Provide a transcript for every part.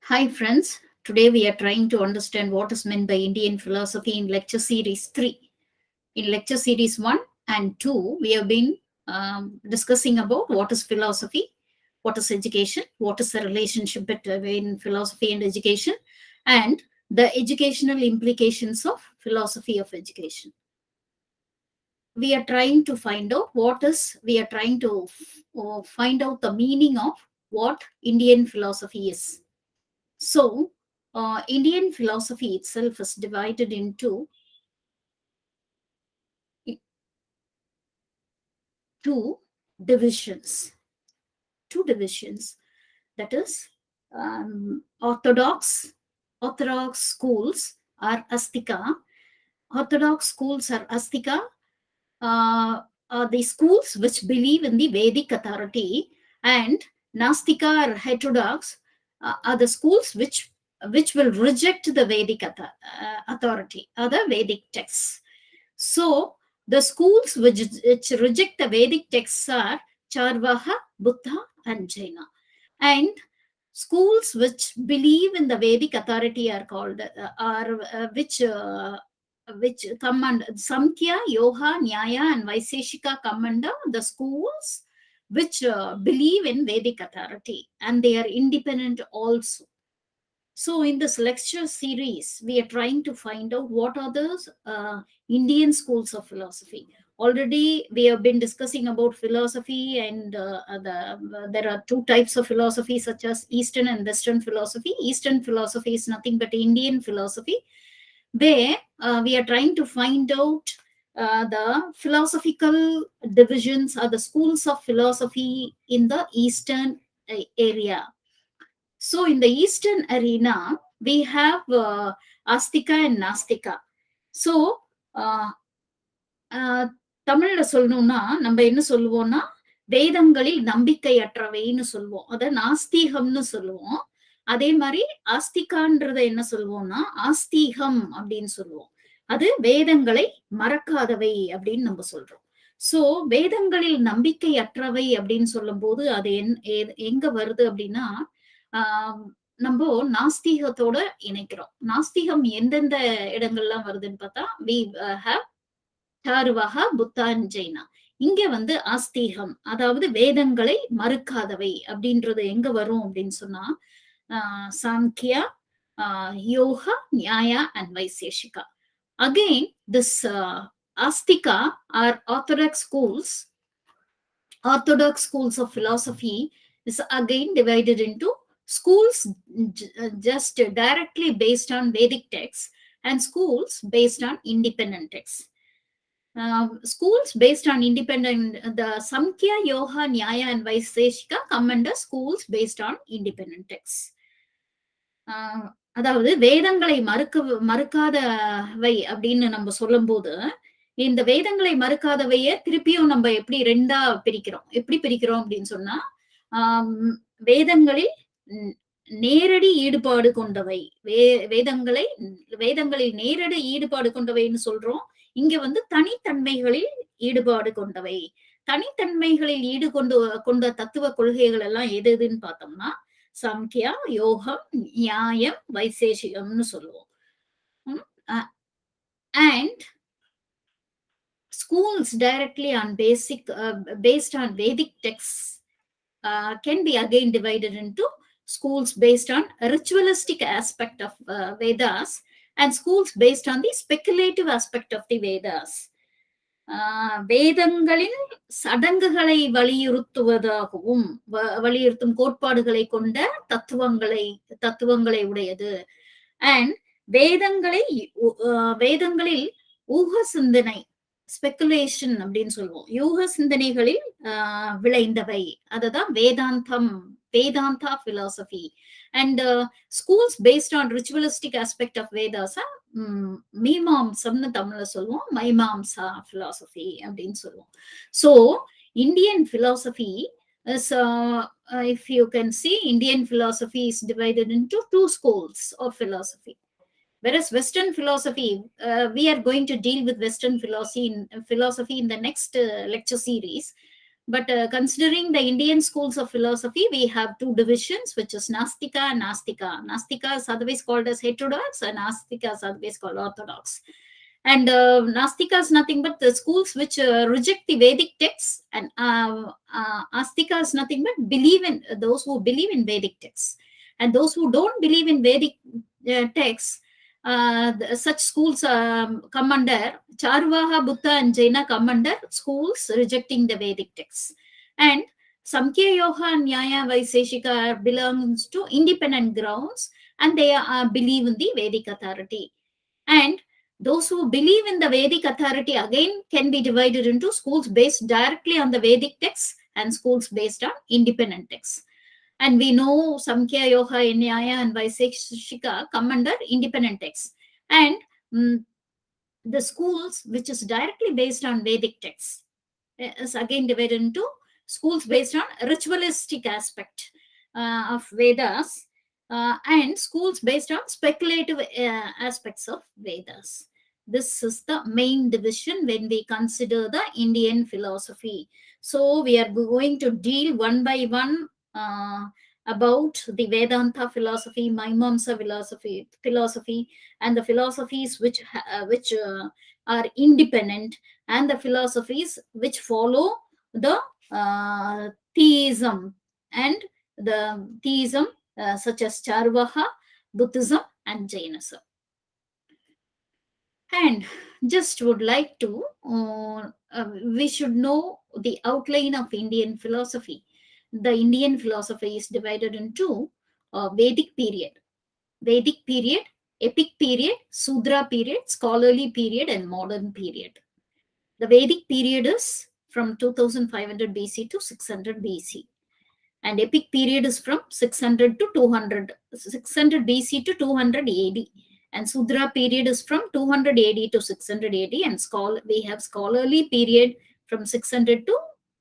Hi, friends. Today we are trying to understand what is meant by Indian philosophy in lecture series 3. In lecture series 1 and 2, we have been discussing about what is philosophy, what is education, what is the relationship between philosophy and education, and the educational implications of philosophy of education. We are trying to find out we are trying to find out the meaning of what Indian philosophy is. So, Indian philosophy itself is divided into two divisions. Two divisions. That is, Orthodox schools are Astika. Orthodox schools are Astika. Are the schools which believe in the Vedic authority, and Nastika or heterodox are the schools which will reject the Vedic authority or the Vedic texts. So the schools which reject the Vedic texts are Charvaha, Buddha, and Jaina. And schools which believe in the Vedic authority are called which come under Samkhya, Yoga, Nyaya, and Vaiseshika come under the schools which believe in Vedic authority, and they are independent also. So, in this lecture series, we are trying to find out what are those Indian schools of philosophy. Already, we have been discussing about philosophy, and there are two types of philosophy, such as Eastern and Western philosophy. Eastern philosophy is nothing but Indian philosophy, where we are trying to find out the philosophical divisions or the schools of philosophy in the Eastern area. So, in the Eastern arena, we have Astika and Nastika. So, uh, தமிழ்ல சொல்லணும்னா நம்ம என்ன சொல்லுவோம்னா வேதங்களில் நம்பிக்கையற்றவைன்னு சொல்லுவோம். அத நாஸ்தீகம்னு சொல்லுவோம். அதே மாதிரி ஆஸ்திகான்றத என்ன சொல்லுவோம்னா ஆஸ்தீகம் அப்படின்னு சொல்லுவோம். அது வேதங்களை மறக்காதவை அப்படின்னு நம்ம சொல்றோம். சோ வேதங்களில் நம்பிக்கையற்றவை அப்படின்னு சொல்லும் போது அது எங்க வருது அப்படின்னா நம்ம நாஸ்திகத்தோட இணைக்கிறோம். நாஸ்திகம் எந்தெந்த இடங்கள்லாம் வருதுன்னு பார்த்தா வி ஹாவ் சாருவாக புத்தான் ஜெயினா. இங்க வந்து ஆஸ்தீகம், அதாவது வேதங்களை மறுக்காதவை அப்படின்றது எங்க வரும் அப்படின்னு சொன்னா Sankhya, Yoga, Nyaya and Vaisheshika. Again this Astika are orthodox schools of philosophy is again divided into schools just directly based on Vedic texts and schools based on independent texts. Schools based on independent, the Samkhya, Yoga, Nyaya, and Vaiseshika come under schools based on independent texts. அதாவது வேதங்களை மறுக்காதவை அப்படின்னு நம்ம சொல்லும் போது இந்த வேதங்களை மறுக்காதவைய திருப்பியும் நம்ம எப்படி ரெண்டா பிரிக்கிறோம். எப்படி பிரிக்கிறோம் அப்படின்னு சொன்னா வேதங்களில் நேரடி ஈடுபாடு கொண்டவை, வேதங்களில் நேரடி ஈடுபாடு கொண்டவைன்னு சொல்றோம். இங்க வந்து தனித்தன்மைகளில் ஈடுபாடு கொண்டவை. தனித்தன்மைகளில் கொண்ட தத்துவ கொள்கைகள் எல்லாம் எதுன்னு பார்த்தோம்னா சம்கியா, யோகம், நியாயம், வைசேஷிகம்னு சொல்லுவோம். And schools directly on based on Vedic texts can be again divided into schools based on ritualistic aspect of Vedas and schools based on the speculative aspect of the Vedas. வேதங்களின் சடங்குகளை வலியுறுத்தும் கோட்பாடுகளை கொண்ட தத்துவங்களை உடையது. அண்ட் வேதங்களில் ஊக சிந்தனை, speculation அப்படின்னு சொல்லுவோம், யூக சிந்தனைகளில் விளைந்தவை, அதுதான் Vedanta philosophy. And schools based on ritualistic aspect of Vedas மீமாம்சம்னு தமிழ்ல சொல்லுவோம், மைமாம்சா philosophy அப்படின்னு சொல்லுவோம். So Indian philosophy is if you can see, Indian philosophy is divided into two schools of philosophy. Whereas Western philosophy, we are going to deal with Western philosophy in the next lecture series. But considering the Indian schools of philosophy, we have two divisions, which is Nastika and Nastika. Nastika is otherwise called as heterodox, and Nastika is otherwise called orthodox. And Nastika is nothing but the schools which reject the Vedic texts, and Astika is nothing but believe in those who believe in Vedic texts, and those who don't believe in Vedic texts. Such schools come under Charvaha, Buddha, and Jaina come under schools rejecting the Vedic texts. And Samkhya Yoga and Nyaya Vaiseshika belongs to independent grounds, and they believe in the Vedic authority. And those who believe in the Vedic authority again can be divided into schools based directly on the Vedic texts and schools based on independent texts. And we know Samkhya, Yoga, Nyaya, and Vaiseshika come under independent texts. And the schools which is directly based on Vedic texts is again divided into schools based on ritualistic aspect of Vedas, and schools based on speculative aspects of Vedas. This is the main division when we consider the Indian philosophy. So we are going to deal one by one about the Vedanta philosophy, Mimamsa philosophy, and the philosophies which are independent, and the philosophies which follow the theism, and the theism such as Charvaha, Buddhism, and Jainism. And just would like to, we should know the outline of Indian philosophy. The Indian philosophy is divided into Vedic period, epic period, Sudra period, scholarly period, and modern period. The Vedic period is from 2500 BC to 600 BC. And epic period is from 600 to 200, 600 BC to 200 AD. And Sudra period is from 200 AD to 600 AD. And we have scholarly period from 600 to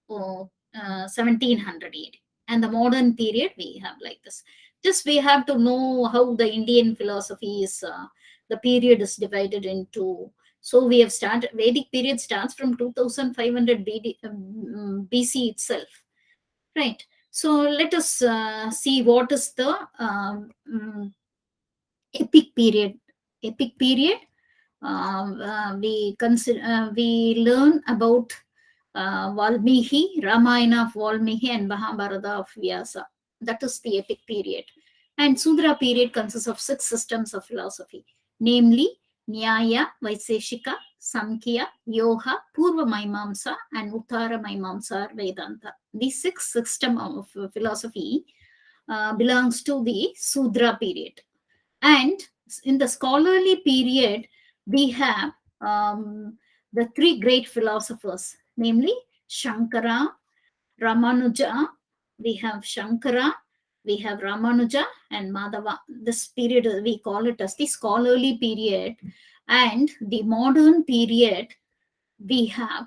1700 AD. And the modern period we have like this. Just we have to know how the Indian philosophy is, the period is divided into. So we have started, Vedic period starts from 2500 BC itself, right? So let us see what is the epic period. Epic period, we learn about Valmiki, Ramayana of Valmiki, and Mahabharata of Vyasa. That is the epic period. And Sudra period consists of 6 systems of philosophy, namely Nyaya, Vaiseshika, Samkhya, Yoga, Purva Mimamsa, and Uttara Mimamsa or Vedanta. These 6 systems of philosophy belongs to the Sudra period. And in the scholarly period, we have the 3 great philosophers, namely Shankara, Ramanuja. We have Shankara, we have Ramanuja, and Madhava. This period we call it as the scholarly period. And the modern period, we have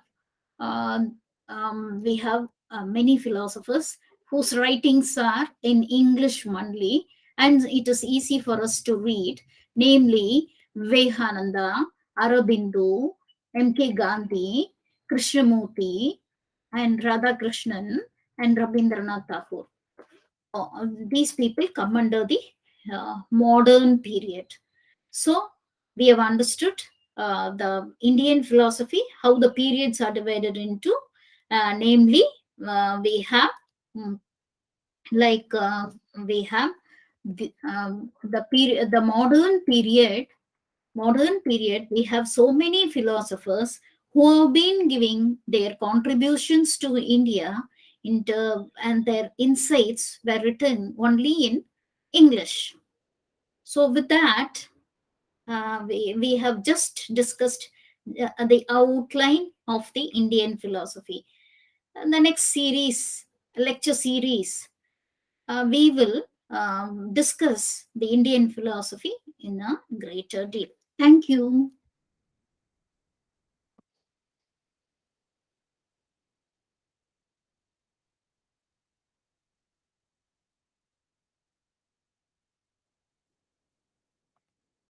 many philosophers whose writings are in English only, and it is easy for us to read, namely Vivekananda, Aurobindo, M.K. Gandhi, Krishnamurti, and Radhakrishnan, and Rabindranath Tagore. These people come under the modern period. So we have understood the Indian philosophy, how the periods are divided into, namely we have we have the period, the modern period, we have so many philosophers who have been giving their contributions to India, and their insights were written only in English. So with that, we have just discussed the outline of the Indian philosophy. In the next lecture series, we will discuss the Indian philosophy in a greater deal. Thank you.